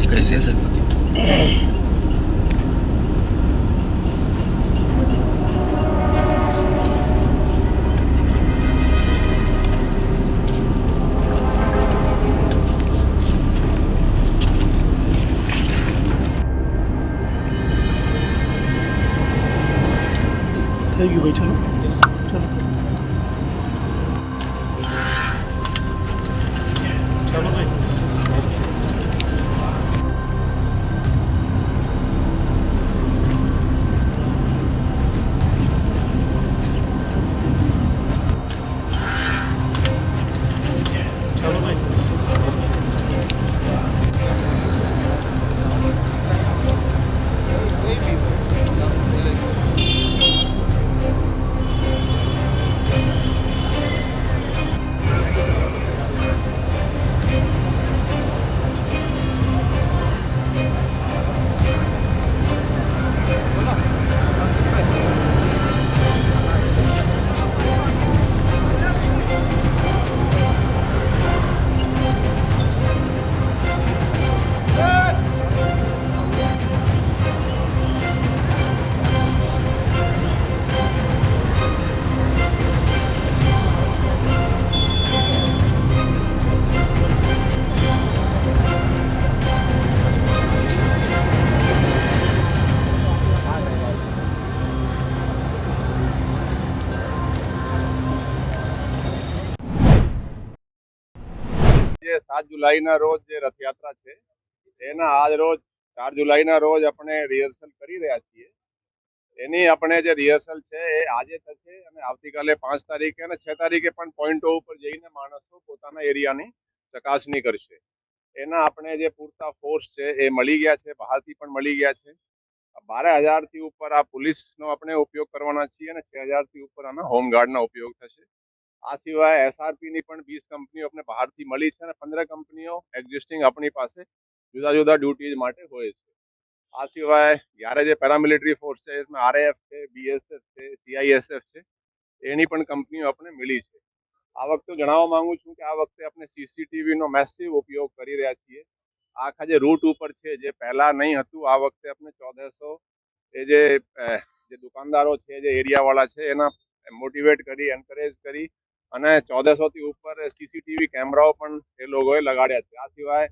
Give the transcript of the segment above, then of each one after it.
Gracias. થઈ ગયું ભાઈ, ચલો ચલો ચલો ભાઈ. ચલો ભાઈ. જે 7 જુલાઈના રોજ જે રથયાત્રા છે એના આજ રોજ 4 જુલાઈના રોજ આપણે રિહર્સલ કરી રહ્યા છીએ. એની આપણે જે રિહર્સલ છે એ આજે થશે અને આવતીકાલે 5 તારીખે અને 6 તારીખે પણ પોઈન્ટો ઉપર જઈને માણસો પોતાના એરિયાની ચકાસણી કરશે. એના આપણે જે પૂરતા ફોર્સ છે એ મળી ગયા છે, બહારથી પણ મળી ગયા છે. 12,000 થી ઉપર આ પોલીસનો આપણે ઉપયોગ કરવાના છીએ અને 6,000 થી ઉપર આના હોમગાર્ડના ઉપયોગ થશે. આ સિવાય એસઆરપી ની પણ 20 કંપનીઓ આપણે બહારથી મળી છે અને 15 કંપનીઓ એક્ઝિસ્ટિંગ આપણી પાસે જુદા જુદા ડ્યુટીઝ માટે હોય છે. આ સિવાય 11 જે પેરામિલિટરી ફોર્સ છે એમાં આરએએફ છે, બીએસએફ છે, સીઆઈએસએફ છે, એની પણ કંપનીઓ આપણે મળી છે. આ વખતે જણાવવા માંગુ છું કે આ વખતે આપણે સીસીટીવી નો મેસિવ ઉપયોગ કરી રહ્યા છીએ. આખા જે રૂટ ઉપર છે જે પહેલા નહીં હતું, આ વખતે આપણે 1400 એ જે દુકાનદારો છે, જે એરિયા વાળા છે, એના મોટિવેટ કરી, એન્કરેજ કરી અને 1400 થી ઉપર સીસીટીવી કેમેરાઓ પણ એ લોકોએ લગાડ્યા છે. આ સિવાય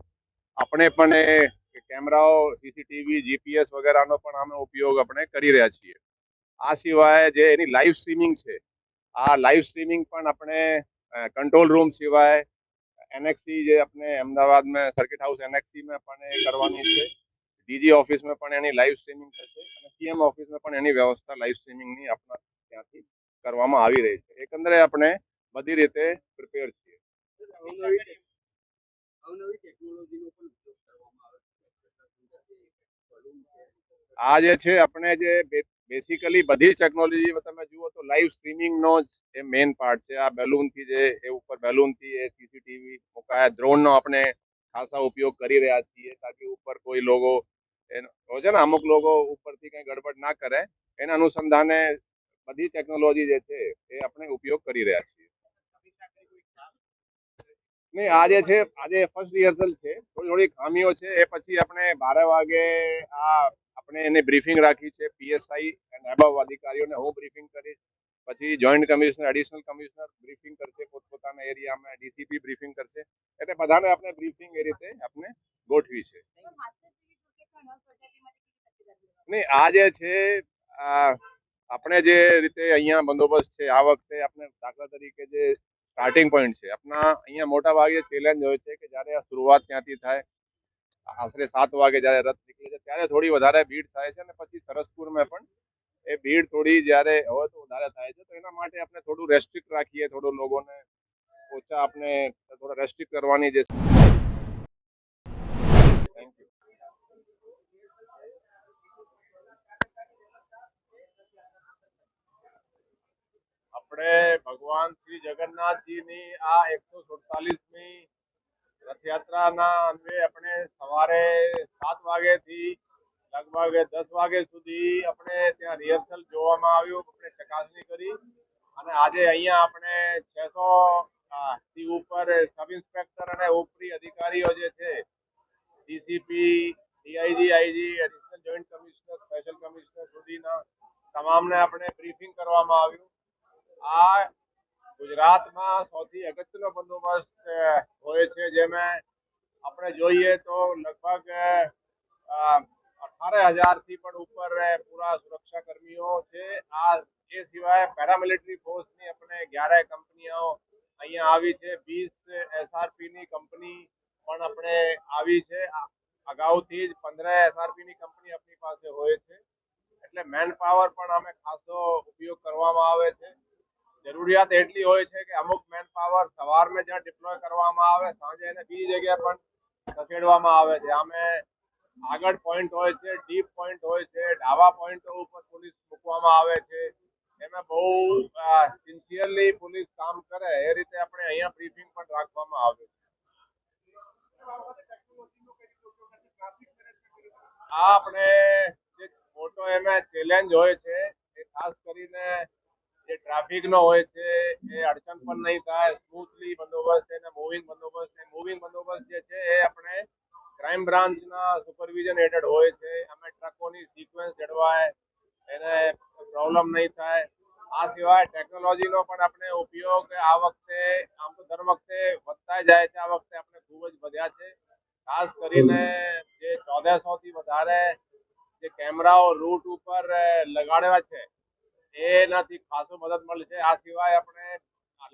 આપણે પણ એ કેમેરાઓ, સીસીટીવી, જીપીએસ વગેરેનો પણ આનો ઉપયોગ આપણે કરી રહ્યા છીએ. આ સિવાય જે એની લાઈવ સ્ટ્રીમિંગ છે, આ લાઈવ સ્ટ્રીમિંગ પણ આપણે કંટ્રોલ રૂમ સિવાય એનએક્સી જે આપણે અમદાવાદમાં સર્કિટ હાઉસ એનએક્સી માં પણ કરવાની છે. ડીજી ઓફિસમાં પણ એની લાઈવ સ્ટ્રીમિંગ થશે અને સીએમ ઓફિસમાં પણ એની વ્યવસ્થા લાઈવ સ્ટ્રીમિંગની આપણા ત્યાંથી કરવામાં આવી રહી છે. એકંદરે આપણે બધી રીતે પ્રિપેર છીએ. આ જે છે આપણે જે બેસિકલી બધી ટેકનોલોજી તમે જુઓ તો લાઈવ સ્ટ્રીમિંગ નો જ એ મેઇન પાર્ટ છે. આ બેલૂન થી જે એ ઉપર બેલૂન થી એ સીસીટીવી મુકાયા, ડ્રોન નો આપણે ખાસા ઉપયોગ કરી રહ્યા છીએ તાકી ઉપર કોઈ લોકો હોય છે ને, અમુક લોકો ઉપરથી કઈ ગડબડ ના કરે, એના અનુસંધાને બધી ટેકનોલોજી જે છે એ આપણે ઉપયોગ કરી રહ્યા છીએ. નહીં, આજે છે, આજે ફર્સ્ટ રિહર્સલ છે. થોડી ખામીઓ છે, એ પછી આપણે 12 વાગે આ આપણે એને બ્રીફિંગ રાખી છે. પીએસઆઈ અને અબવ અધિકારીઓને હું બ્રીફિંગ કરીશ, પછી joint commissioner, additional commissioner briefing કરશે પોતપોતાના એરિયામાં, ડીસીપી બ્રીફિંગ કરશે. એટલે બધાને આપણે બ્રીફિંગ એ રીતે આપણે ગોઠવી છે. નહીં, આ જે છે આપણે જે રીતે અહીંયા બંદોબસ્ત છે, આ વખતે આપણે દાખલા તરીકે જે સ્ટાર્ટિંગ પોઈન્ટ છે આપણા અહીંયા મોટા ભાગે ચેલેન્જ હોય છે કે જ્યારે આ શરૂઆત ત્યાંથી થાય, આશરે 7 વાગે જ્યારે રથ નીકળે છે ત્યારે થોડી વધારે ભીડ થાય છે અને પછી સરસપુરમાં પણ એ ભીડ થોડી જ્યારે હોય તો વધારે થાય છે. તો એના માટે આપણે થોડું રેસ્ટ્રિક્ટ રાખીએ, થોડું લોકોને ઓછા આપણે થોડા રેસ્ટ્રિક્ટ કરવાની જે આપણે ભગવાન શ્રી જગન્નાથજીની આ 147મી રથયાત્રાના અન્વયે આપણે સવારે 7 વાગ્યાથી લગભગ 10 વાગ્યા સુધી આપણે ત્યાં રિહર્સલ જોવામાં આવ્યું, આપણે ચકાસણી કરી અને આજે અહીંયા આપણે 600 થી ઉપર સબ ઇન્સ્પેક્ટર અને ઉપરી અધિકારીઓ જે છે DCP, DIG, IG, additional joint commissioner, special commissioner સુધીના તમામને આપણે બ્રીફિંગ કરવામાં આવ્યું. આ ગુજરાતમાં સૌથી અગત્યનો બંદોબસ્ત હોય છે, જેમાં આપણે જોઈએ તો લગભગ 18,000 થી પણ ઉપર પૂરા સુરક્ષા કર્મીઓ છે. આ એ સિવાય પેરામિલિટરી ફોર્સની આપણે 11 કંપનીઓ અહીંયા આવી છે. 20 એસઆરપી ની કંપની પણ આપણે આવી છે. અગાઉથી જ 15 એસઆરપી ની કંપની આપણી પાસે હોય છે. એટલે મેન પાવર પણ અમે ખાસો ઉપયોગ કરવામાં આવે છે. જરૂરિયાત એટલી હોય છે કે અમુક મેન પાવર સવારમાં જ્યાં ડિપ્લોય કરવામાં આવે, સાંજે એને બીજી જગ્યાએ પણ ખસેડવામાં આવે છે. અમે આગળ પોઈન્ટ હોય છે, ડીપ પોઈન્ટ હોય છે, ઢાબા પોઈન્ટો ઉપર પોલીસ મૂકવામાં આવે છે. એમાં બહુ સિન્સિયરલી પોલીસ કામ કરે એ રીતે આપણે અહીંયા બ્રીફિંગ પણ રાખવામાં આવે છે. આ આપણે જે મોટો એમાં ચેલેન્જ હોય છે એ ખાસ કરીને જે ટ્રાફિકનો હોય છે એ અડચણ પણ નહીં થાય, સ્મૂથલી બંદોબસ્ત એને મૂવિંગ બંદોબસ્ત જે છે એ આપણે ક્રાઇમ બ્રાન્ચના સુપરવિઝન હેઠળ હોય છે. અમે ટ્રકોની સિક્વન્સ જળવાય, એને પ્રોબ્લેમ નહીં થાય. આ સિવાય ટેકનોલોજીનો પણ આપણે ઉપયોગ આ વખતે, આમ તો દર વખતે વધતા જાય છે, આ વખતે આપણે ખૂબ જ વધ્યા છે. ખાસ કરીને જે 1400 થી વધારે જે કેમેરાઓ રૂટ ઉપર લગાડ્યા છે એનાથી ખાસો મદદ મળશે. આ સિવાય આપણે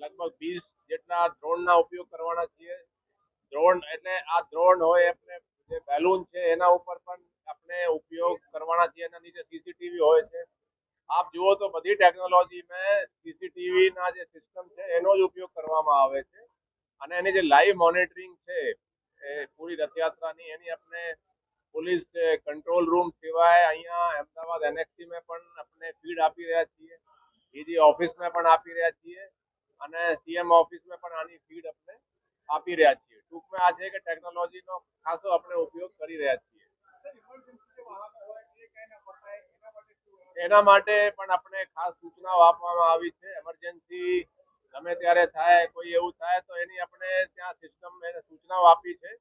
લગભગ 20 જેટલા ડ્રોનના ઉપયોગ કરવાના છીએ. ડ્રોન એટલે આ ડ્રોન હોય, આપણે જે બેલૂન છે એના ઉપર પણ આપણે ઉપયોગ કરવાના છીએ. એના નીચે સીસીટીવી હોય છે. આપ જુઓ તો બધી ટેકનોલોજીમાં સીસીટીવી ના જે સિસ્ટમ છે એનો જ ઉપયોગ કરવામાં આવે છે અને એની જે લાઈવ મોનિટરિંગ છે એ પૂરી રથયાત્રાની એની આપણે પોલીસ કંટ્રોલ રૂમ સિવાય અહીંયા અમદાવાદ એનએક્સીમાં પણ આપણે ફીડ આપી રહ્યા છીએ, ડીજી ઓફિસમાં પણ આપી રહ્યા છીએ અને સીએમ ઓફિસમાં પણ આની ફીડ આપણે આપી રહ્યા છીએ. ટૂંકમાં આ છે કે ટેકનોલોજીનો ખાસો આપણે ઉપયોગ કરી રહ્યા છીએ. એના માટે પણ આપણે ખાસ સૂચનાઓ આપવામાં આવી છે. એમરજન્સી ગમે ત્યારે થાય, કોઈ એવું થાય તો એની આપણે ત્યાં સિસ્ટમ સૂચનાઓ આપી છે.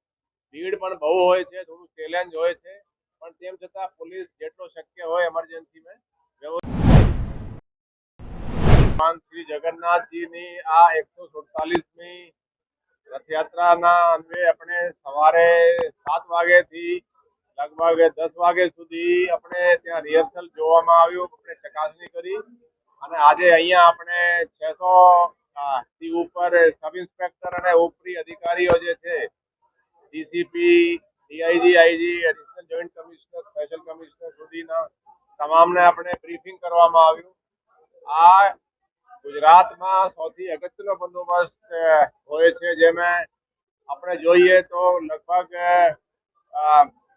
ભીડ પણ બહુ હોય છે, થોડું ચેલેન્જ હોય છે, પણ તેમ છતાં પોલીસ જેટલો શક્ય હોય એમરજન્સીમાં ભગવાન શ્રી જગન્નાથજીની આ 147મી રથયાત્રાના અન્વયે આપણે સવારે 7 વાગ્યાથી લગભગ 10 વાગ્યા સુધી આપણે ત્યાં રિહર્સલ જોવામાં આવ્યું, આપણે ચકાસણી કરી અને આજે અહીંયા આપણે 600 થી ઉપર સબ ઇન્સ્પેક્ટર અને ઉપરી અધિકારીઓ જે છે DCP, DIG, IG, additional joint commissioner, special commissioner સુધીના તમામને આપણે બ્રીફિંગ કરવામાં આવ્યું. આ ગુજરાતમાં સૌથી અગત્યનો બંદોબસ્ત હોય છે, જેમાં આપણે જોઈએ તો લગભગ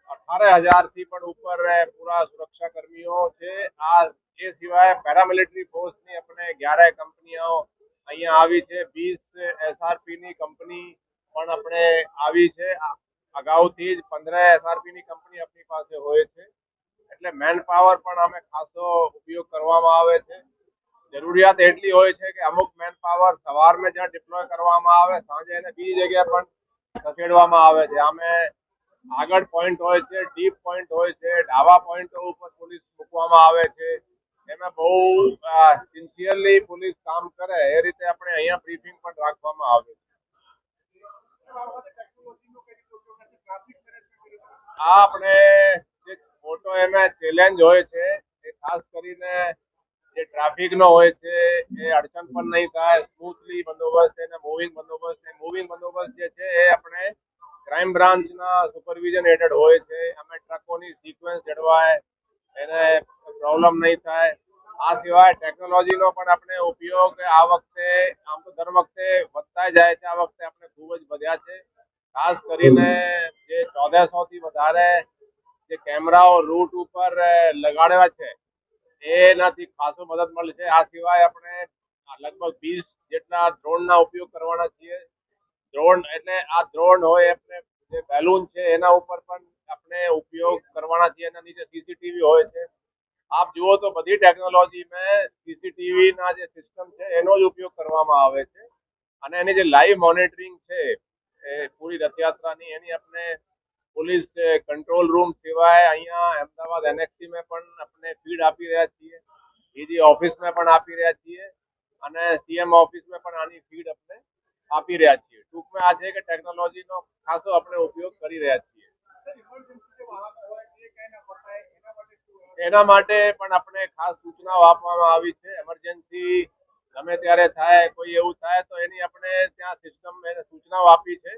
18,000 થી પણ ઉપર પૂરા સુરક્ષા કર્મીઓ છે. આ એ સિવાય પેરામિલિટરી ફોર્સની આપણે 11 કંપનીઓ અહીંયા આવી છે. 20 એસઆરપી ની કંપની પણ આપણે આવી છે. અગાઉથી જ 15 એસઆરપી ની કંપની આપણી પાસે હોય છે. એટલે મેન પાવર પણ અમે ખાસો ઉપયોગ કરવામાં આવે છે. જરૂરિયાત એટલી હોય છે કે અમુક મેન પાવર સવારમાં જ્યાં ડિપ્લોય કરવામાં આવે, સાંજે એને બીજી જગ્યાએ પણ ખસેડવામાં આવે છે. અમે આગળ પોઈન્ટ હોય છે, ડીપ પોઈન્ટ હોય છે, ઢાબા પોઈન્ટો ઉપર પોલીસ મૂકવામાં આવે છે. એમાં બહુ સિન્સિયરલી પોલીસ કામ કરે એ રીતે આપણે અહીંયા બ્રીફિંગ પણ રાખવામાં આવે છે. આ આપણે જે મોટો એમાં ચેલેન્જ હોય છે એ ખાસ કરીને જે ટ્રાફિકનો હોય છે એ અડચણ પણ નહીં થાય, સ્મૂથલી બંદોબસ્ત એને મૂવિંગ બંદોબસ્ત જે છે એ આપણે ક્રાઇમ બ્રાન્ચના સુપરવિઝન હેઠળ હોય છે. અમે ટ્રકોની સિક્વન્સ જળવાય, એને પ્રોબ્લેમ નહીં થાય. આ સિવાય ટેકનોલોજીનો પણ આપણે ઉપયોગ આ વખતે, આમ તો દર વખતે વધતા જાય છે, આ વખતે આપણે ખૂબ જ વધ્યા છે. ખાસ કરીને જે 1400 થી વધારે જે કેમેરાઓ રૂટ ઉપર લગાડ્યા છે એનાથી ખાસો મદદ મળશે. આ સિવાય આપણે લગભગ 20 જેટલા ડ્રોનના ઉપયોગ કરવાના છીએ. ડ્રોન એટલે આ ડ્રોન હોય આપણે જે બેલૂન છે એના ઉપર પણ આપણે ઉપયોગ કરવાના છીએ. એના નીચે સીસીટીવી હોય છે. આપ જુઓ તો બધી ટેકનોલોજી મેં સીસીટીવી ના જે સિસ્ટમ છે એનો જ ઉપયોગ કરવામાં આવે છે અને એની જે લાઈવ મોનિટરિંગ છે એ પૂરી રથયાત્રાની એની આપણે પોલીસ કંટ્રોલ રૂમ સિવાય અહીંયા અમદાવાદ એનએક્સી માં પણ આપણે ફીડ આપી રહ્યા છીએ. ઈજી ઓફિસમાં પણ આપી રહ્યા છીએ અને સીએમ ઓફિસમાં પણ આની ફીડ આપણે આપી રહ્યા છીએ. ટૂંકમાં આ છે કે ટેકનોલોજીનો ખાસો આપણે ઉપયોગ કરી રહ્યા છીએ. એના માટે પણ આપણે ખાસ સૂચનાઓ આપવામાં આવી છે. એમરજન્સી ગમે ત્યારે થાય, કોઈ એવું થાય તો એની આપણે ત્યાં સિસ્ટમ સૂચનાઓ આપી છે.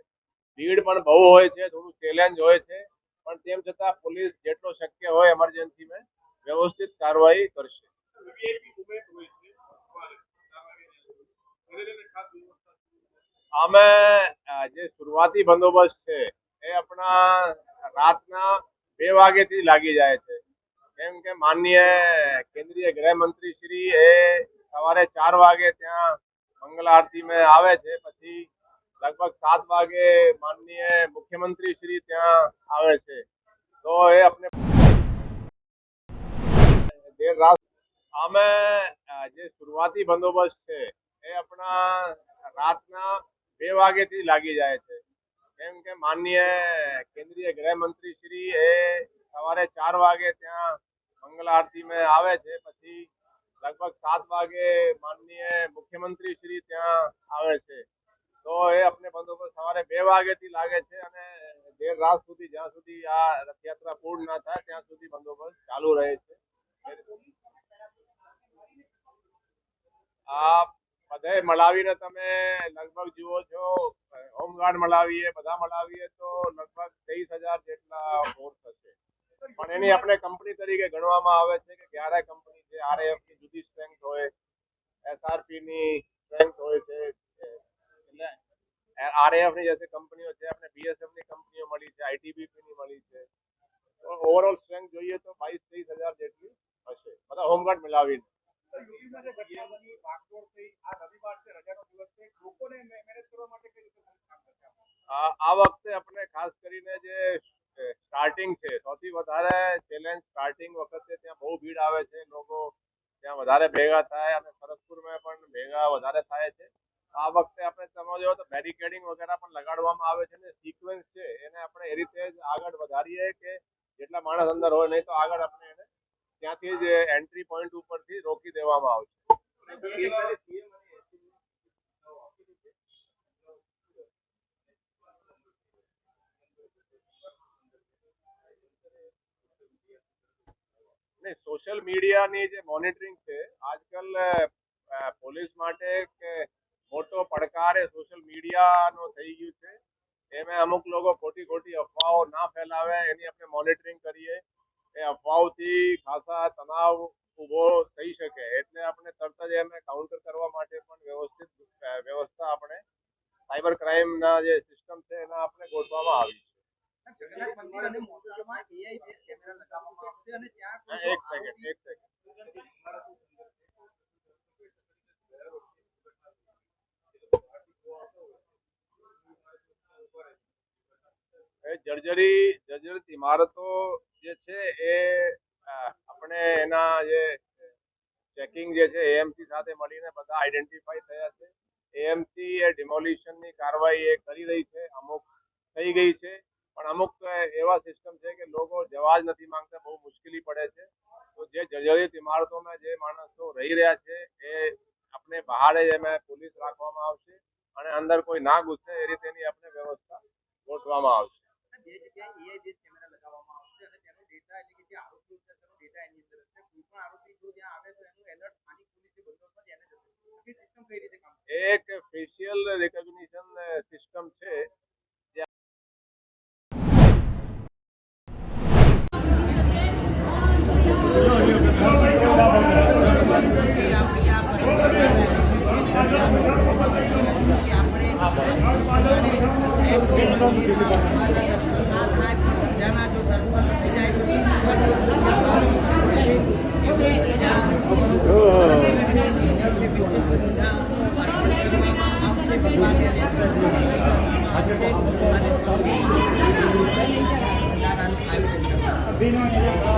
ભીડ પણ બહુ હોય છે, થોડું ચેલેન્જ હોય છે, પણ તેમ છતાં પોલીસ જેટલો શક્ય હોય એમરજન્સીમાં વ્યવસ્થિત કાર્યવાહી કરશે. અમે જે શરૂઆતી બંદોબસ્ત છે એ આપણા રાતના 2 વાગ્યાથી લાગી જાય છે. કેમ કે માનનીય કેન્દ્રીય ગૃહમંત્રી શ્રી એ સવારે 4 વાગે ત્યાં મંગલ આરતીમાં આવે છે. પછી લગભગ 7 વાગે માનનીય મુખ્યમંત્રી શ્રી ત્યાં આવે છે. તો એ આપણે દેર રાત અમે જે શરૂઆતી બંદોબસ્ત છે એ આપણા રાતના 2 વાગ્યાથી લાગી જાય છે. કેમ કે માનનીય કેન્દ્રીય ગૃહમંત્રી શ્રી એ સવારે 4 વાગે ત્યાં મંગલ આરતીમાં આવે છે. પછી લગભગ 7 વાગે માનનીય મુખ્યમંત્રી શ્રી ત્યાં આવે છે. તો એ આપણે બંદોબસ્ત સવારે 2 વાગ્યાથી લાગે છે અને દેર રાત સુધી જ્યાં સુધી આ રથયાત્રા પૂર્ણ ના થાય ત્યાં સુધી બંદોબસ્ત ચાલુ રહે છે. આ બધે મળાવીને તમે લગભગ જુઓ છો, હોમગાર્ડ મળાવીએ, બધા મળાવીએ તો લગભગ 23,000 જેટલા ફોર્સ હશે. પણ એની આપણે કંપની તરીકે ગણવામાં આવે છે કે 11 કંપની છે. આરએએફ ની જુદી સ્ટ્રેન્થ હોય, એસઆરપી ની સ્ટ્રેન્થ હોય છે. એટલે આરએએફ ની જે કંપનીઓ છે, આપણે બીએસએફ ની કંપનીઓ મળી છે, આઈટીબીપી ની મળી છે. તો ઓવરઓલ સ્ટ્રેન્થ જોઈએ તો 22-23,000 જેટલી હશે, બધા હોમગાર્ડ મિલાવીને. આ વખતે આપણે ખાસ કરીને જે સ્ટાર્ટિંગ છે સૌથી વધારે ચેલેન્જ સ્ટાર્ટિંગ વખતે ત્યાં બહુ ભીડ આવે છે. લોકો ત્યાં વધારે ભેગા થાય અને સરસપુરમાં પણ ભેગા વધારે થાય છે. આ વખતે આપણે સમજો તો બેરિકેડિંગ વગેરે પણ લગાડવામાં આવે છે અને સિક્વન્સ છે એને આપણે એ રીતે જ આગળ વધારીએ કે જેટલા માણસ અંદર હોય, નહીં તો આગળ આપણે એને ત્યાંથી જ એન્ટ્રી પોઈન્ટ ઉપરથી રોકી દેવામાં આવશે. નહીં, સોશિયલ મીડિયાની જે મોનિટરિંગ છે આજકાલ પોલીસ માટે એક મોટો પડકાર એ સોશિયલ મીડિયાનો થઈ ગયું છે. એમાં અમુક લોકો ખોટી અફવાઓ ના ફેલાવે એની આપણે મોનિટરિંગ કરીએ. એ અફવાઓથી ખાસા તણાવ ઊભો થઈ શકે એટલે આપણે તરત જ એમને કાઉન્ટર કરવા માટે પણ વ્યવસ્થા આપણે સાયબર ક્રાઇમના જે સિસ્ટમ છે એના આપણે ગોઠવવામાં આવી છે. એક સેકન્ડ જર્જરિત ઇમારતો જે છે એ આપણે એના જે ચેકિંગ જે છે એએમસી સાથે મળીને બધા આઈડેન્ટિફાઈ થયા છે. એએમસી એ ડિમોલિશનની કાર્યવાહી એ કરી રહી છે. અમુક થઈ ગઈ છે, પણ અમુક એવા સિસ્ટમ છે કે લોકો જવા જ નથી માંગતા, બહુ મુશ્કેલી પડે છે. તો જે જર્જરિત ઇમારતોમાં જે માણસો રહી રહ્યા છે એ આપણે બહાર જ એમાં પોલીસ રાખવામાં આવશે અને અંદર કોઈ ના ઘૂસે એ રીતેની આપણે વ્યવસ્થા ગોઠવવામાં આવશે. એક ફેશિયલ રિકોગ્નિશન સિસ્ટમ છે. ધજા અર્પણ કરવામાં આવશે ભગવાનને અને સ્વામી ભંડારાનું આયોજન કરવામાં આવશે.